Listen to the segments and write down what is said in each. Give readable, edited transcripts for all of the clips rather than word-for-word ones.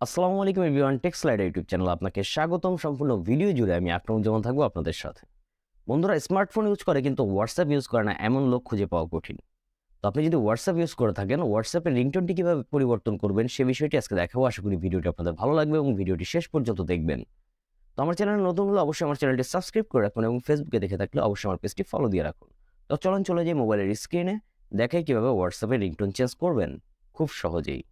আসসালামু আলাইকুম everyone, Tech Slider YouTube channel আপনাকে স্বাগতম। সম্পূর্ণ ভিডিও জুড়ে আমি আকরাম যেমন থাকবো আপনাদের সাথে। বন্ধুরা, স্মার্টফোন ইউজ করে কিন্তু হোয়াটসঅ্যাপ ইউজ করে না এমন লোক খুঁজে পাওয়া কঠিন। তো আপনি যদি হোয়াটসঅ্যাপ ইউজ করে থাকেন, হোয়াটসঅ্যাপের রিংটোনটি কিভাবে পরিবর্তন করবেন সে বিষয়টি আজকে দেখাবো। আশা করি ভিডিওটি আপনাদের ভালো লাগবে এবং ভিডিওটি শেষ পর্যন্ত দেখবেন। তো আমার চ্যানেলে নতুন হলে অবশ্যই আমার চ্যানেলটি সাবস্ক্রাইব করে রাখুন এবং ফেসবুকে দেখে থাকলে অবশ্যই আমার পেজটি ফলো দিয়ে রাখুন। তো চলুন চলে যাই মোবাইলের স্ক্রিনে, দেখাই কিভাবে হোয়াটসঅ্যাপের রিংটোন চেঞ্জ করবেন খুব সহজেই।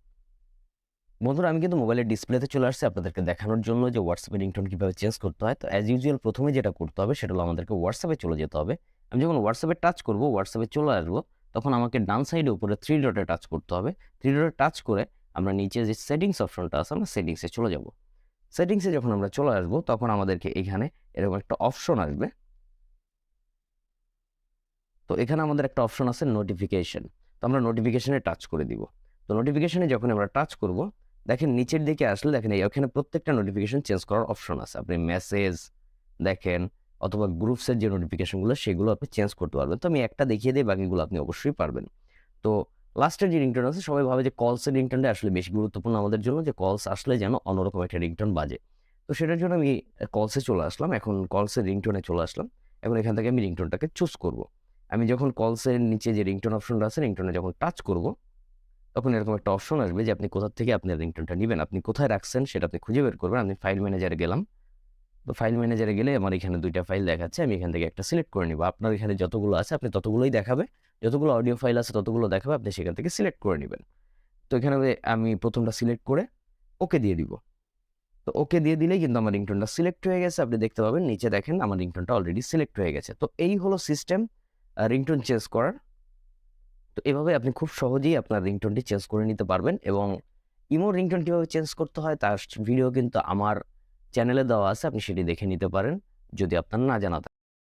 বন্ধুরা, আমি কিন্তু মোবাইলের ডিসপ্লেতে চলে আসছি আপনাদেরকে দেখানোর জন্য যে হোয়াটসঅ্যাপের রিংটোন কীভাবে চেঞ্জ করতে হয়। তো অ্যাজ ইউজুয়াল প্রথমে যেটা করতে হবে সেটা হলো আমাদেরকে হোয়াটসঅ্যাপে চলে যেতে হবে। আমি যখন হোয়াটসঅ্যাপে টাচ করব, হোয়াটসঅ্যাপে চলে আসবো, তখন আমাকে ডান সাইডে উপরে 3 ডটে টাচ করতে হবে। 3 ডটে টাচ করে আমরা নিচে যে সেটিংস অপশনটা আছে আমরা সেটিংসে চলে যাব। সেটিংসে যখন আমরা চলে আসবো তখন আমাদেরকে এখানে এরকম একটা অপশন আসবে। তো এখানে আমাদের একটা অপশন আছে নোটিফিকেশন। তো আমরা নোটিফিকেশনে টাচ করে দিব। তো নোটিফিকেশনে যখন আমরা টাচ করব, দেখেন নিচের দিকে আসলে দেখেন এখানে প্রত্যেকটা নোটিফিকেশন চেঞ্জ করার অপশন আছে। আপনি মেসেজ দেখেন অথবা গ্রুপসের যে নোটিফিকেশনগুলো সেগুলো আপনি চেঞ্জ করতে পারবেন। তো আমি একটা দেখিয়ে দিই, বাকিগুলো আপনি অবশ্যই পারবেন। তো লাস্টের যে রিংটোন আছে, সবাই ভাবে যে কলসের রিংটোনটা আসলে বেশি গুরুত্বপূর্ণ আমাদের জন্য, যে কলস আসলে যেন অন্যরকম একটা রিংটোন বাজে। তো সেটার জন্য আমি কলসে চলে আসলাম। এখন কলসের রিংটোনে চলে আসলাম। এখন এখান থেকে আমি রিংটোনটাকে চুজ করব। আমি যখন কলসের নিচে যে রিংটোন অপশনটা আছে, রিংটোনে যখন টাচ করব, তখন এরকম একটা অপশন আসবে যে আপনি কোথা থেকে আপনার রিংটোনটা নিবেন, আপনি কোথায় রাখছেন সেটা আপনি খুঁজে বের করবেন। আমি ফাইল ম্যানেজারে গেলাম। তো ফাইল ম্যানেজারে গেলে আমার এখানে 2টা ফাইল দেখাচ্ছে। আমি এখান থেকে একটা সিলেক্ট করে নিব। আপনার এখানে যতগুলো আছে আপনি ততগুলোই দেখাবে। যতগুলো অডিও ফাইল আছে ততগুলো দেখাবে, আপনি সেখান থেকে সিলেক্ট করে নিবেন। তো এখানে আমি প্রথমটা সিলেক্ট করে ওকে দিয়ে দিব। তো ওকে দিয়ে দিলেই কিন্তু আমার রিংটোনটা সিলেক্ট হয়ে গেছে। আপনি দেখতে পাবেন নিচে দেখেন আমার রিংটোনটা অলরেডি সিলেক্ট হয়ে গেছে। তো এই হলো সিস্টেম রিংটোন চেঞ্জ করার। তো এভাবে আপনি খুব সহজেই আপনার রিংটোনটি চেঞ্জ করে নিতে পারবেন। এবং ইমোর রিংটোন কিভাবে চেঞ্জ করতে হয় তার ভিডিও কিন্তু আমার চ্যানেলে দেওয়া আছে, আপনি সেটি দেখে নিতে পারেন যদি আপনার না জানা থাকে।